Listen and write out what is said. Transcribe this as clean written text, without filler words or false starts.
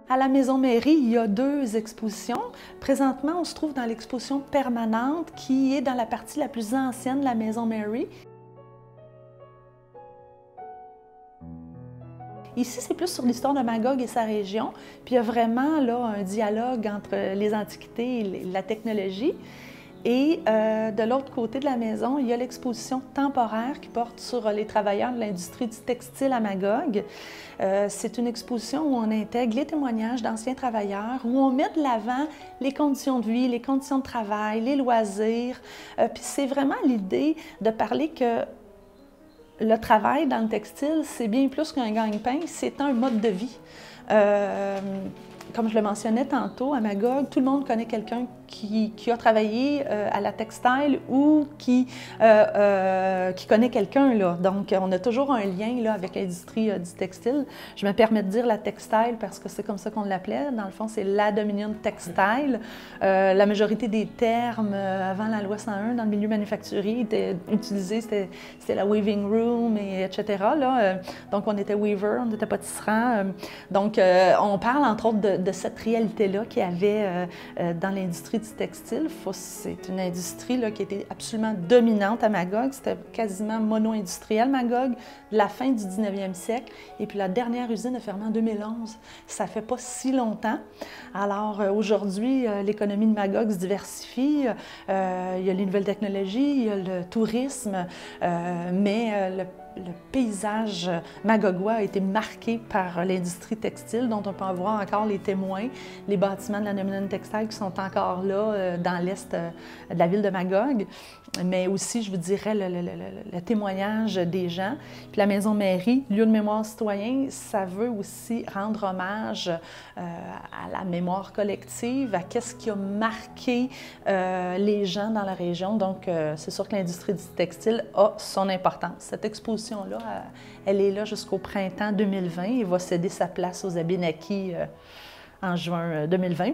À la Maison Mairie, il y a 2 expositions. Présentement, on se trouve dans l'exposition permanente qui est dans la partie la plus ancienne de la Maison Mairie. Ici, c'est plus sur l'histoire de Magog et sa région, puis il y a vraiment là, un dialogue entre les antiquités et la technologie. Et de l'autre côté de la maison, il y a l'exposition temporaire qui porte sur les travailleurs de l'industrie du textile à Magog. C'est une exposition où on intègre les témoignages d'anciens travailleurs, où on met de l'avant les conditions de vie, les conditions de travail, les loisirs. Puis c'est vraiment l'idée de parler que le travail dans le textile, c'est bien plus qu'un gagne-pain, c'est un mode de vie. Comme je le mentionnais tantôt, à Magog, tout le monde connaît quelqu'un qui a travaillé à la textile ou qui connaît quelqu'un, là. Donc, on a toujours un lien là, avec l'industrie du textile. Je me permets de dire la textile parce que c'est comme ça qu'on l'appelait. Dans le fond, c'est la Dominion Textile. La majorité des termes avant la loi 101 dans le milieu manufacturier étaient utilisés. C'était la weaving room, etc. Là. Donc, on était weaver, on était pâtisserand. Donc, on parle entre autres de cette réalité-là qu'il y avait dans l'industrie du textile. C'est une industrie là, qui était absolument dominante à Magog. C'était quasiment mono-industriel, Magog, de la fin du 19e siècle. Et puis la dernière usine a fermé en 2011. Ça fait pas si longtemps. Alors aujourd'hui, l'économie de Magog se diversifie. Il y a les nouvelles technologies, il y a le tourisme, mais le paysage magogois a été marqué par l'industrie textile, dont on peut en voir encore les témoins, les bâtiments de la Dominion Textile qui sont encore là dans l'est de la ville de Magog, mais aussi, je vous dirais, le témoignage des gens. Puis la Maison Mairie, lieu de mémoire citoyen, ça veut aussi rendre hommage à la mémoire collective, à qu'est-ce qui a marqué les gens dans la région. Donc, c'est sûr que l'industrie du textile a son importance. Cette exposition-là, elle est là jusqu'au printemps 2020 et va céder sa place aux Abénakis en juin 2020.